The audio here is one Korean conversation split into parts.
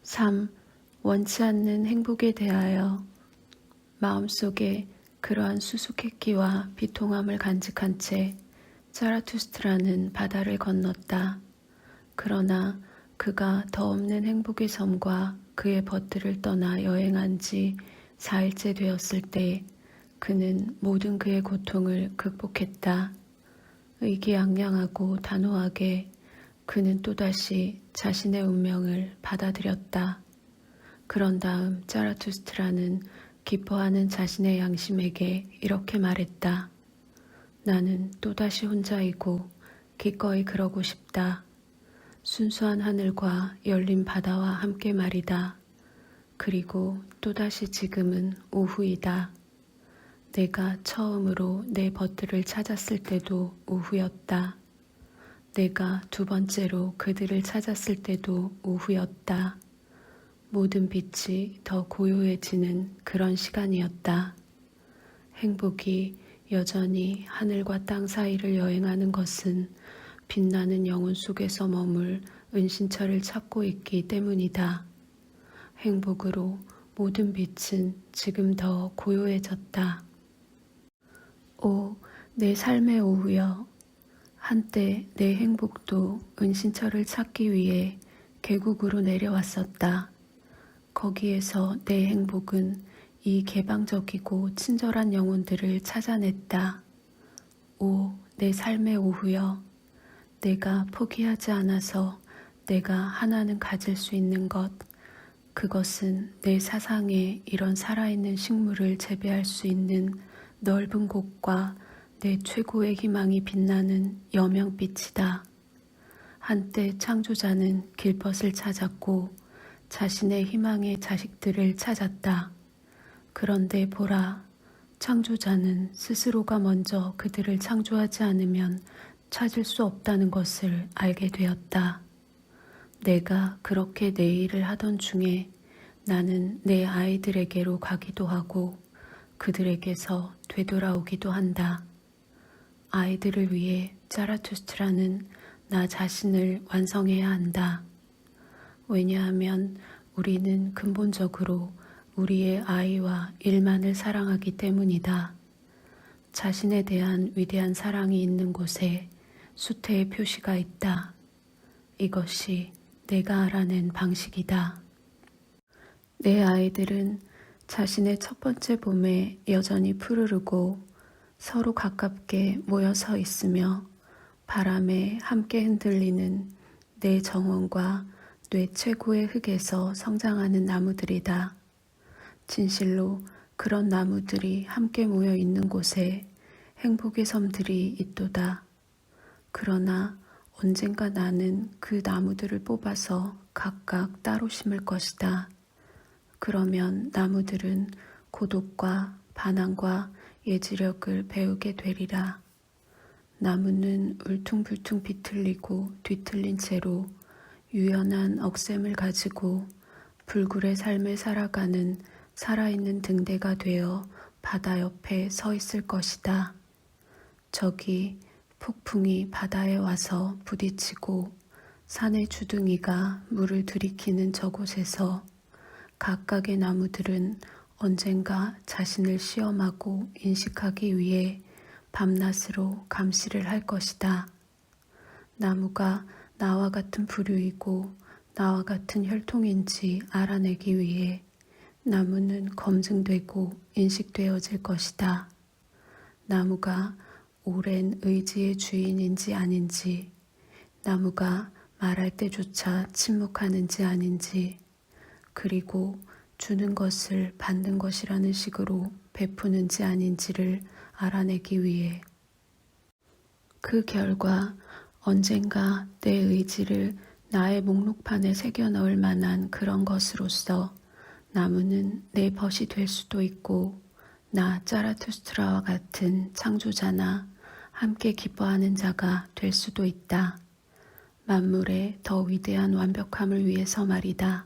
3. 원치 않는 행복에 대하여. 마음속에 그러한 수수께끼와 비통함을 간직한 채 자라투스트라는 바다를 건넜다. 그러나 그가 더 없는 행복의 섬과 그의 벗들을 떠나 여행한 지 4일째 되었을 때 그는 모든 그의 고통을 극복했다. 의기양양하고 단호하게 그는 또다시 자신의 운명을 받아들였다. 그런 다음 자라투스트라는 기뻐하는 자신의 양심에게 이렇게 말했다. 나는 또다시 혼자이고 기꺼이 그러고 싶다. 순수한 하늘과 열린 바다와 함께 말이다. 그리고 또다시 지금은 오후이다. 내가 처음으로 내 벗들을 찾았을 때도 오후였다. 내가 두 번째로 그들을 찾았을 때도 오후였다. 모든 빛이 더 고요해지는 그런 시간이었다. 행복이 여전히 하늘과 땅 사이를 여행하는 것은 빛나는 영혼 속에서 머물 은신처를 찾고 있기 때문이다. 행복으로 모든 빛은 지금 더 고요해졌다. 오, 내 삶의 오후여. 한때 내 행복도 은신처를 찾기 위해 계곡으로 내려왔었다. 거기에서 내 행복은 이 개방적이고 친절한 영혼들을 찾아냈다. 오, 내 삶의 오후여. 내가 포기하지 않아서 내가 하나는 가질 수 있는 것, 그것은 내 사상에 이런 살아있는 식물을 재배할 수 있는 넓은 곳과 내 최고의 희망이 빛나는 여명빛이다. 한때 창조자는 길벗을 찾았고 자신의 희망의 자식들을 찾았다. 그런데 보라, 창조자는 스스로가 먼저 그들을 창조하지 않으면 찾을 수 없다는 것을 알게 되었다. 내가 그렇게 내 일을 하던 중에 나는 내 아이들에게로 가기도 하고 그들에게서 되돌아오기도 한다. 아이들을 위해 자라투스트라는 나 자신을 완성해야 한다. 왜냐하면 우리는 근본적으로 우리의 아이와 일만을 사랑하기 때문이다. 자신에 대한 위대한 사랑이 있는 곳에 수태의 표시가 있다. 이것이 내가 알아낸 방식이다. 내 아이들은 자신의 첫 번째 봄에 여전히 푸르르고 서로 가깝게 모여 서 있으며 바람에 함께 흔들리는 내 정원과 뇌 최고의 흙에서 성장하는 나무들이다. 진실로 그런 나무들이 함께 모여 있는 곳에 행복의 섬들이 있도다. 그러나 언젠가 나는 그 나무들을 뽑아서 각각 따로 심을 것이다. 그러면 나무들은 고독과 반항과 예지력을 배우게 되리라. 나무는 울퉁불퉁 비틀리고 뒤틀린 채로 유연한 억셈을 가지고 불굴의 삶을 살아가는 살아있는 등대가 되어 바다 옆에 서 있을 것이다. 저기 폭풍이 바다에 와서 부딪히고 산의 주둥이가 물을 들이키는 저곳에서 각각의 나무들은 언젠가 자신을 시험하고 인식하기 위해 밤낮으로 감시를 할 것이다. 나무가 나와 같은 부류이고 나와 같은 혈통인지 알아내기 위해 나무는 검증되고 인식되어질 것이다. 나무가 오랜 의지의 주인인지 아닌지, 나무가 말할 때조차 침묵하는지 아닌지, 그리고 주는 것을 받는 것이라는 식으로 베푸는지 아닌지를 알아내기 위해 그 결과 언젠가 내 의지를 나의 목록판에 새겨 넣을 만한 그런 것으로서 나무는 내 벗이 될 수도 있고 나 자라투스트라와 같은 창조자나 함께 기뻐하는 자가 될 수도 있다. 만물의 더 위대한 완벽함을 위해서 말이다.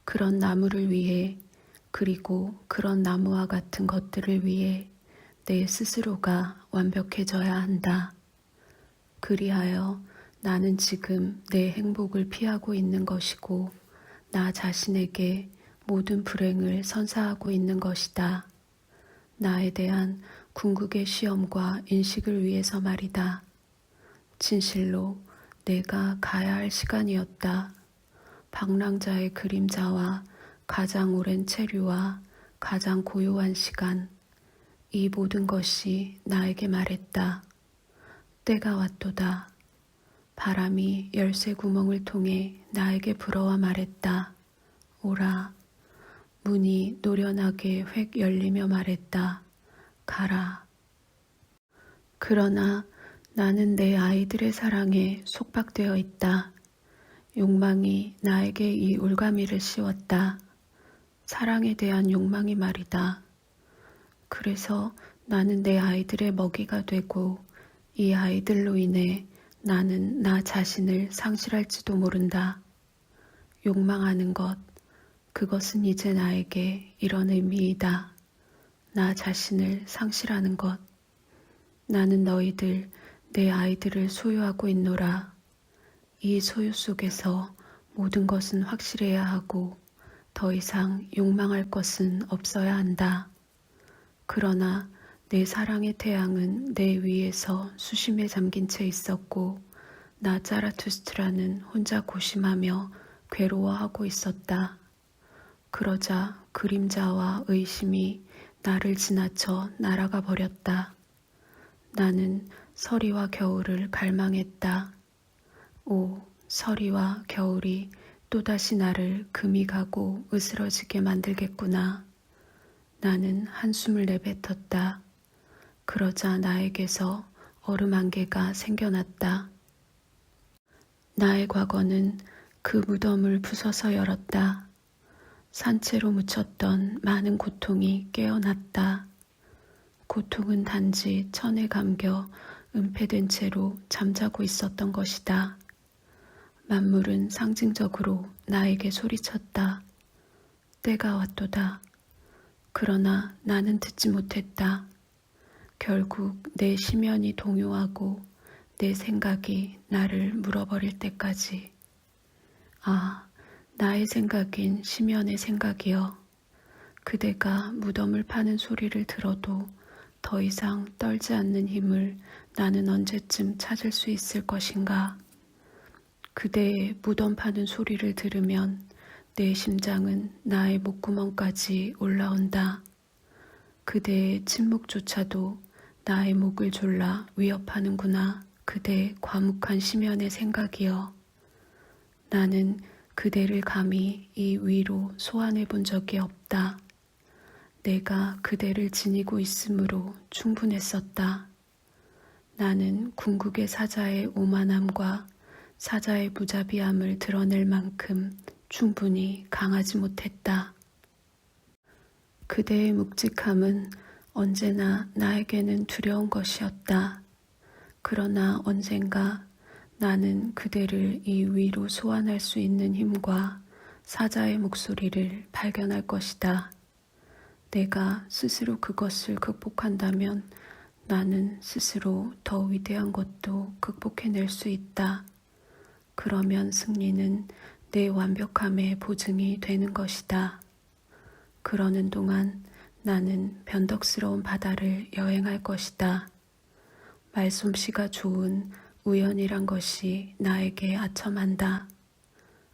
그런 나무를 위해 그리고 그런 나무와 같은 것들을 위해 내 스스로가 완벽해져야 한다. 그리하여 나는 지금 내 행복을 피하고 있는 것이고 나 자신에게 모든 불행을 선사하고 있는 것이다. 나에 대한 궁극의 시험과 인식을 위해서 말이다. 진실로 내가 가야 할 시간이었다. 방랑자의 그림자와 가장 오랜 체류와 가장 고요한 시간, 이 모든 것이 나에게 말했다. 때가 왔도다. 바람이 열쇠 구멍을 통해 나에게 불어와 말했다. 오라. 문이 노련하게 획 열리며 말했다. 가라. 그러나 나는 내 아이들의 사랑에 속박되어 있다. 욕망이 나에게 이 올가미를 씌웠다. 사랑에 대한 욕망이 말이다. 그래서 나는 내 아이들의 먹이가 되고 이 아이들로 인해 나는 나 자신을 상실할지도 모른다. 욕망하는 것, 그것은 이제 나에게 이런 의미이다. 나 자신을 상실하는 것. 나는 너희들, 내 아이들을 소유하고 있노라. 이 소유 속에서 모든 것은 확실해야 하고 더 이상 욕망할 것은 없어야 한다. 그러나 내 사랑의 태양은 내 위에서 수심에 잠긴 채 있었고 나 자라투스트라는 혼자 고심하며 괴로워하고 있었다. 그러자 그림자와 의심이 나를 지나쳐 날아가 버렸다. 나는 서리와 겨울을 갈망했다. 오, 서리와 겨울이 또다시 나를 금이 가고 으스러지게 만들겠구나. 나는 한숨을 내뱉었다. 그러자 나에게서 얼음 안개가 생겨났다. 나의 과거는 그 무덤을 부숴서 열었다. 산채로 묻혔던 많은 고통이 깨어났다. 고통은 단지 천에 감겨 은폐된 채로 잠자고 있었던 것이다. 만물은 상징적으로 나에게 소리쳤다. 때가 왔도다. 그러나 나는 듣지 못했다. 결국 내 심연이 동요하고 내 생각이 나를 물어버릴 때까지. 아, 나의 생각인 심연의 생각이여. 그대가 무덤을 파는 소리를 들어도 더 이상 떨지 않는 힘을 나는 언제쯤 찾을 수 있을 것인가. 그대의 무덤 파는 소리를 들으면 내 심장은 나의 목구멍까지 올라온다. 그대의 침묵조차도 나의 목을 졸라 위협하는구나. 그대의 과묵한 심연의 생각이여. 나는 그대를 감히 이 위로 소환해 본 적이 없다. 내가 그대를 지니고 있으므로 충분했었다. 나는 궁극의 사자의 오만함과 사자의 무자비함을 드러낼 만큼 충분히 강하지 못했다. 그대의 묵직함은 언제나 나에게는 두려운 것이었다. 그러나 언젠가 나는 그대를 이 위로 소환할 수 있는 힘과 사자의 목소리를 발견할 것이다. 내가 스스로 그것을 극복한다면 나는 스스로 더 위대한 것도 극복해낼 수 있다. 그러면 승리는 내 완벽함의 보증이 되는 것이다. 그러는 동안 나는 변덕스러운 바다를 여행할 것이다. 말솜씨가 좋은 우연이란 것이 나에게 아첨한다.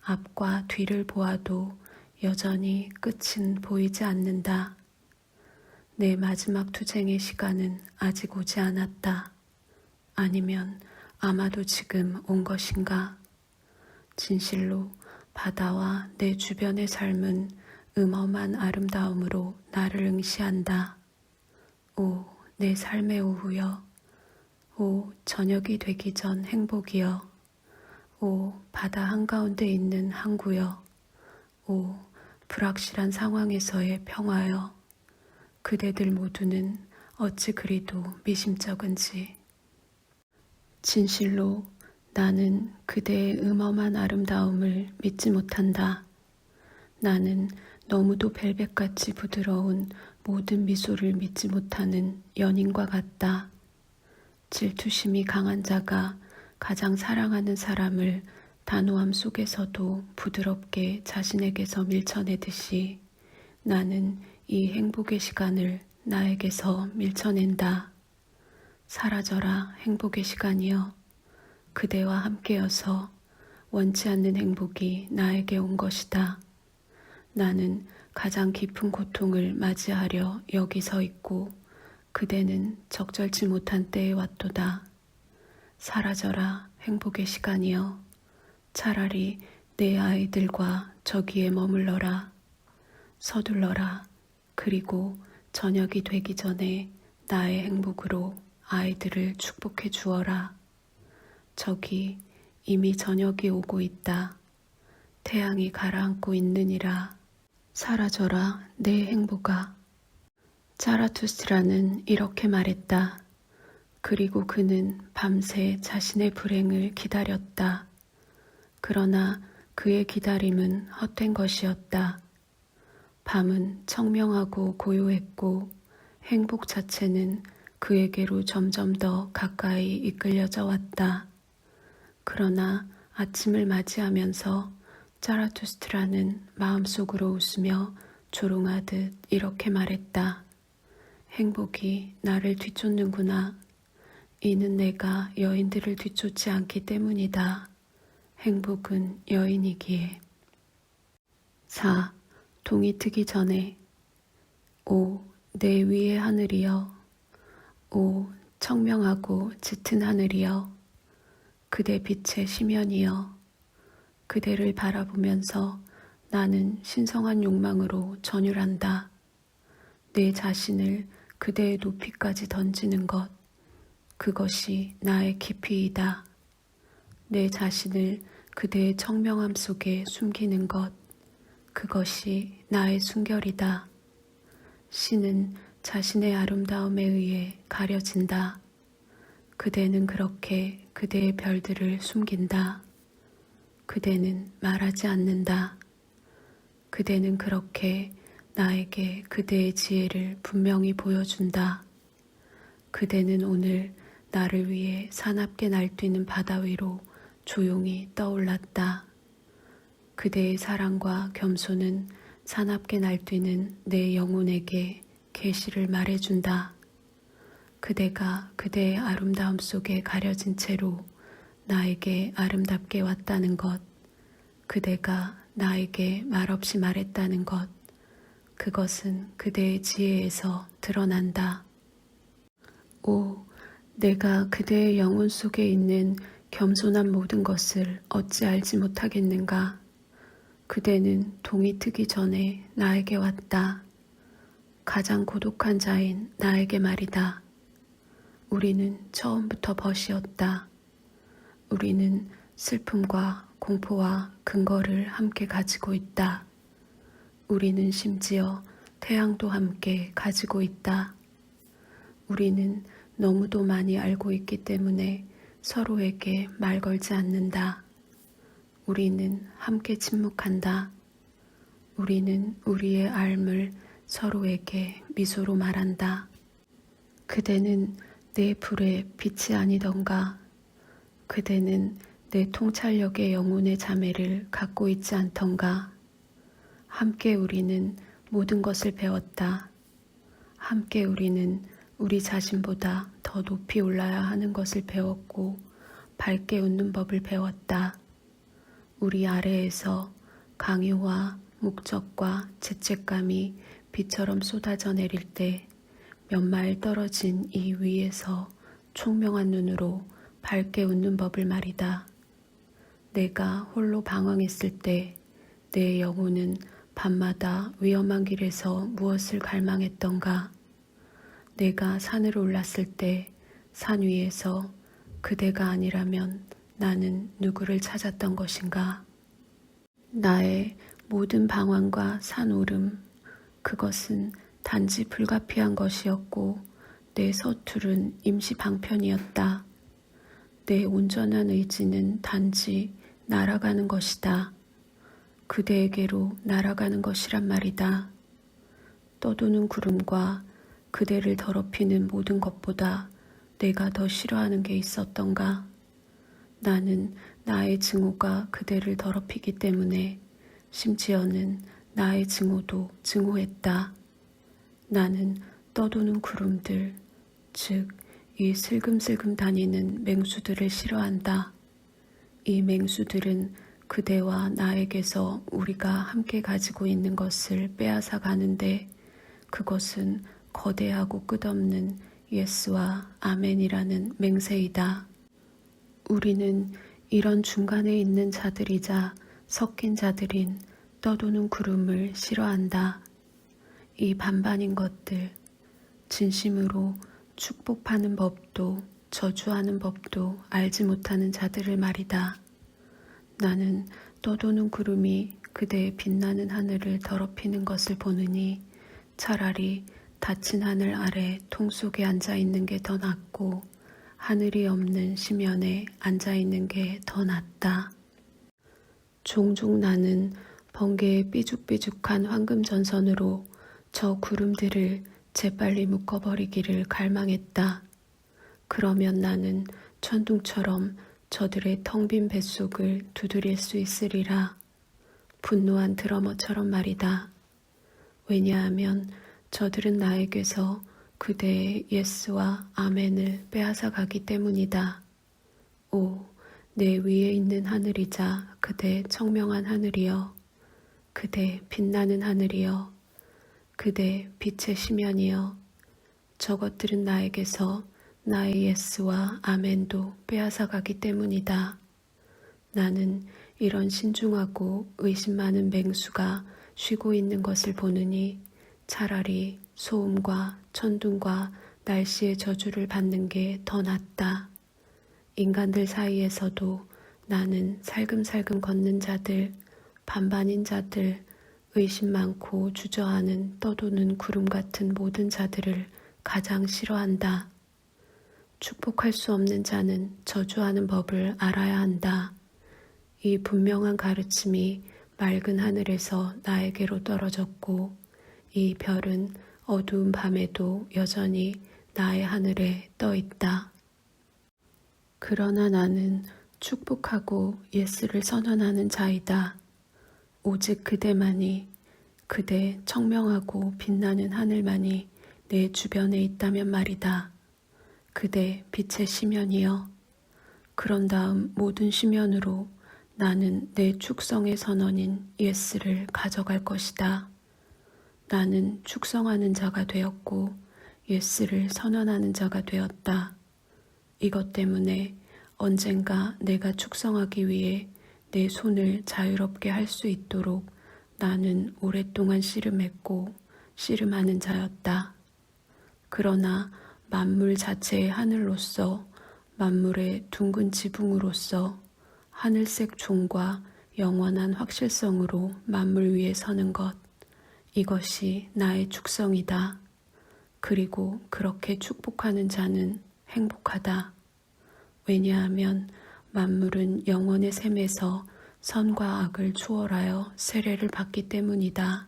앞과 뒤를 보아도 여전히 끝은 보이지 않는다. 내 마지막 투쟁의 시간은 아직 오지 않았다. 아니면 아마도 지금 온 것인가? 진실로 바다와 내 주변의 삶은 음험한 아름다움으로 나를 응시한다. 오, 내 삶의 오후여. 오, 저녁이 되기 전 행복이여. 오, 바다 한가운데 있는 항구여. 오, 불확실한 상황에서의 평화여. 그대들 모두는 어찌 그리도 미심쩍은지. 진실로 나는 그대의 음험한 아름다움을 믿지 못한다. 나는 너무도 벨벳같이 부드러운 모든 미소를 믿지 못하는 연인과 같다. 질투심이 강한 자가 가장 사랑하는 사람을 단호함 속에서도 부드럽게 자신에게서 밀쳐내듯이 나는 이 행복의 시간을 나에게서 밀쳐낸다. 사라져라 행복의 시간이여. 그대와 함께여서 원치 않는 행복이 나에게 온 것이다. 나는 가장 깊은 고통을 맞이하려 여기 서 있고 그대는 적절치 못한 때에 왔도다. 사라져라 행복의 시간이여. 차라리 내 아이들과 저기에 머물러라. 서둘러라. 그리고 저녁이 되기 전에 나의 행복으로 아이들을 축복해 주어라. 저기 이미 저녁이 오고 있다. 태양이 가라앉고 있느니라. 사라져라 내 행복아. 자라투스트라는 이렇게 말했다. 그리고 그는 밤새 자신의 불행을 기다렸다. 그러나 그의 기다림은 헛된 것이었다. 밤은 청명하고 고요했고 행복 자체는 그에게로 점점 더 가까이 이끌려져 왔다. 그러나 아침을 맞이하면서 자라투스트라는 마음속으로 웃으며 조롱하듯 이렇게 말했다. 행복이 나를 뒤쫓는구나. 이는 내가 여인들을 뒤쫓지 않기 때문이다. 행복은 여인이기에. 4. 동이 트기 전에. 오, 내 위의 하늘이여. 오, 청명하고 짙은 하늘이여. 그대 빛의 심연이여. 그대를 바라보면서 나는 신성한 욕망으로 전율한다. 내 자신을 그대의 높이까지 던지는 것. 그것이 나의 깊이이다. 내 자신을 그대의 청명함 속에 숨기는 것. 그것이 나의 순결이다. 신은 자신의 아름다움에 의해 가려진다. 그대는 그렇게 그대의 별들을 숨긴다. 그대는 말하지 않는다. 그대는 그렇게 나에게 그대의 지혜를 분명히 보여준다. 그대는 오늘 나를 위해 사납게 날뛰는 바다 위로 조용히 떠올랐다. 그대의 사랑과 겸손은 사납게 날뛰는 내 영혼에게 계시를 말해준다. 그대가 그대의 아름다움 속에 가려진 채로 나에게 아름답게 왔다는 것, 그대가 나에게 말없이 말했다는 것, 그것은 그대의 지혜에서 드러난다. 오, 내가 그대의 영혼 속에 있는 겸손한 모든 것을 어찌 알지 못하겠는가. 그대는 동이 트기 전에 나에게 왔다. 가장 고독한 자인 나에게 말이다. 우리는 처음부터 벗이었다. 우리는 슬픔과 공포와 근거를 함께 가지고 있다. 우리는 심지어 태양도 함께 가지고 있다. 우리는 너무도 많이 알고 있기 때문에 서로에게 말 걸지 않는다. 우리는 함께 침묵한다. 우리는 우리의 앓음을 서로에게 미소로 말한다. 그대는 내 불의 빛이 아니던가. 그대는 내 통찰력의 영혼의 자매를 갖고 있지 않던가. 함께 우리는 모든 것을 배웠다. 함께 우리는 우리 자신보다 더 높이 올라야 하는 것을 배웠고 밝게 웃는 법을 배웠다. 우리 아래에서 강요와 목적과 죄책감이 비처럼 쏟아져 내릴 때 몇 마일 떨어진 이 위에서 총명한 눈으로 밝게 웃는 법을 말이다. 내가 홀로 방황했을 때 내 영혼은 밤마다 위험한 길에서 무엇을 갈망했던가. 내가 산을 올랐을 때 산 위에서 그대가 아니라면 나는 누구를 찾았던 것인가. 나의 모든 방황과 산오름, 그것은 단지 불가피한 것이었고 내 서투른 임시 방편이었다. 내 온전한 의지는 단지 날아가는 것이다. 그대에게로 날아가는 것이란 말이다. 떠도는 구름과 그대를 더럽히는 모든 것보다 내가 더 싫어하는 게 있었던가. 나는 나의 증오가 그대를 더럽히기 때문에 심지어는 나의 증오도 증오했다. 나는 떠도는 구름들, 즉 이 슬금슬금 다니는 맹수들을 싫어한다. 이 맹수들은 그대와 나에게서 우리가 함께 가지고 있는 것을 빼앗아 가는데 그것은 거대하고 끝없는 예스와 아멘이라는 맹세이다. 우리는 이런 중간에 있는 자들이자 섞인 자들인 떠도는 구름을 싫어한다. 이 반반인 것들, 진심으로 축복하는 법도 저주하는 법도 알지 못하는 자들을 말이다. 나는 떠도는 구름이 그대의 빛나는 하늘을 더럽히는 것을 보느니 차라리 닫힌 하늘 아래 통 속에 앉아있는 게 더 낫고 하늘이 없는 심연에 앉아있는 게 더 낫다. 종종 나는 번개의 삐죽삐죽한 황금전선으로 저 구름들을 재빨리 묶어버리기를 갈망했다. 그러면 나는 천둥처럼 저들의 텅 빈 뱃속을 두드릴 수 있으리라. 분노한 드러머처럼 말이다. 왜냐하면 저들은 나에게서 그대의 예스와 아멘을 빼앗아 가기 때문이다. 오, 내 위에 있는 하늘이자 그대 청명한 하늘이여, 그대 빛나는 하늘이여, 그대 빛의 심연이여, 저것들은 나에게서 나의 예스와 아멘도 빼앗아 가기 때문이다. 나는 이런 신중하고 의심 많은 맹수가 쉬고 있는 것을 보느니 차라리 소음과 천둥과 날씨의 저주를 받는 게 더 낫다. 인간들 사이에서도 나는 살금살금 걷는 자들, 반반인 자들, 의심 많고 주저하는 떠도는 구름 같은 모든 자들을 가장 싫어한다. 축복할 수 없는 자는 저주하는 법을 알아야 한다. 이 분명한 가르침이 맑은 하늘에서 나에게로 떨어졌고 이 별은 어두운 밤에도 여전히 나의 하늘에 떠 있다. 그러나 나는 축복하고 예스를 선언하는 자이다. 오직 그대만이, 그대 청명하고 빛나는 하늘만이 내 주변에 있다면 말이다. 그대 빛의 심연이여. 그런 다음 모든 심연으로 나는 내 축성의 선언인 예스를 가져갈 것이다. 나는 축성하는 자가 되었고 예스를 선언하는 자가 되었다. 이것 때문에 언젠가 내가 축성하기 위해 내 손을 자유롭게 할 수 있도록 나는 오랫동안 씨름했고 씨름하는 자였다. 그러나 만물 자체의 하늘로서, 만물의 둥근 지붕으로서 하늘색 종과 영원한 확실성으로 만물 위에 서는 것, 이것이 나의 축성이다. 그리고 그렇게 축복하는 자는 행복하다. 왜냐하면 만물은 영원의 셈에서 선과 악을 초월하여 세례를 받기 때문이다.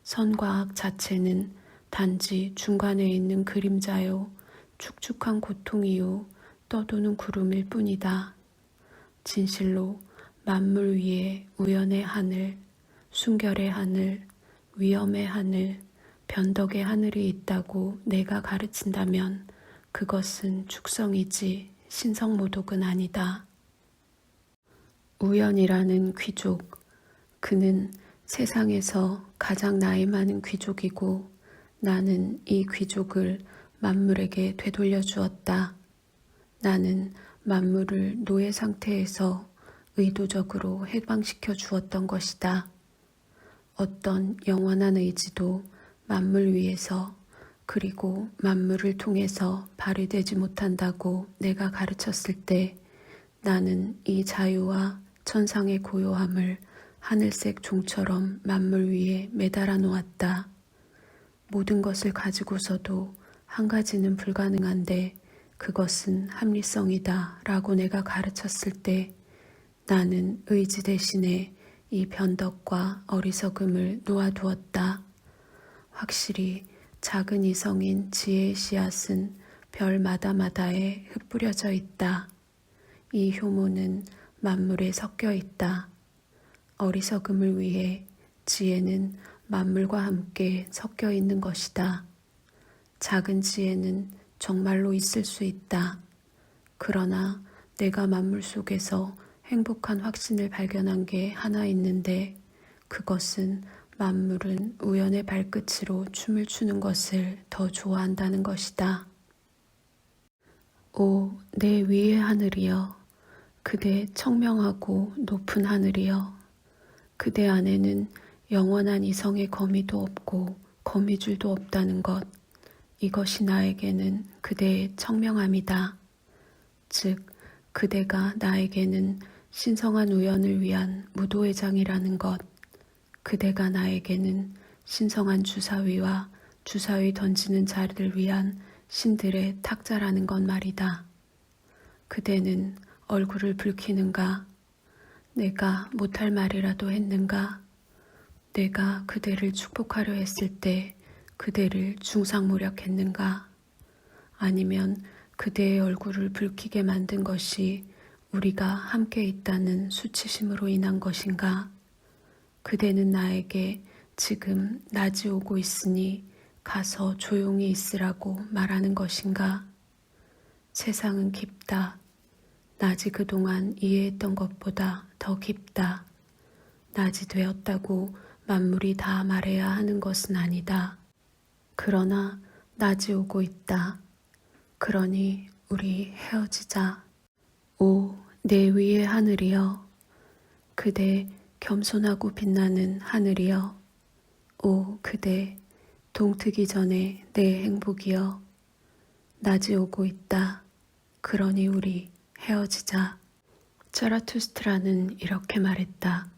선과 악 자체는 단지 중간에 있는 그림자요, 축축한 고통이요, 떠도는 구름일 뿐이다. 진실로 만물 위에 우연의 하늘, 순결의 하늘, 위엄의 하늘, 변덕의 하늘이 있다고 내가 가르친다면 그것은 축성이지 신성모독은 아니다. 우연이라는 귀족, 그는 세상에서 가장 나이 많은 귀족이고 나는 이 귀족을 만물에게 되돌려 주었다. 나는 만물을 노예 상태에서 의도적으로 해방시켜 주었던 것이다. 어떤 영원한 의지도 만물 위에서 그리고 만물을 통해서 발휘되지 못한다고 내가 가르쳤을 때 나는 이 자유와 천상의 고요함을 하늘색 종처럼 만물 위에 매달아 놓았다. 모든 것을 가지고서도 한 가지는 불가능한데 그것은 합리성이다 라고 내가 가르쳤을 때 나는 의지 대신에 이 변덕과 어리석음을 놓아두었다. 확실히 작은 이성인 지혜의 씨앗은 별마다마다에 흩뿌려져 있다. 이 효모는 만물에 섞여 있다. 어리석음을 위해 지혜는 만물과 함께 섞여 있는 것이다. 작은 지혜는 정말로 있을 수 있다. 그러나 내가 만물 속에서 행복한 확신을 발견한 게 하나 있는데 그것은 만물은 우연의 발끝으로 춤을 추는 것을 더 좋아한다는 것이다. 오, 내 위의 하늘이여, 그대 청명하고 높은 하늘이여, 그대 안에는 영원한 이성의 거미도 없고 거미줄도 없다는 것, 이것이 나에게는 그대의 청명함이다. 즉, 그대가 나에게는 신성한 우연을 위한 무도회장이라는 것, 그대가 나에게는 신성한 주사위와 주사위 던지는 자를 위한 신들의 탁자라는 것 말이다. 그대는 얼굴을 붉히는가? 내가 못할 말이라도 했는가? 내가 그대를 축복하려 했을 때 그대를 중상모략했는가? 아니면 그대의 얼굴을 붉히게 만든 것이 우리가 함께 있다는 수치심으로 인한 것인가? 그대는 나에게 지금 낮이 오고 있으니 가서 조용히 있으라고 말하는 것인가? 세상은 깊다. 낮이 그동안 이해했던 것보다 더 깊다. 낮이 되었다고 만물이 다 말해야 하는 것은 아니다. 그러나 낮이 오고 있다. 그러니 우리 헤어지자. 오, 내 위의 하늘이여. 그대 겸손하고 빛나는 하늘이여. 오, 그대 동트기 전에 내 행복이여. 낮이 오고 있다. 그러니 우리 헤어지자. 자라투스트라는 이렇게 말했다.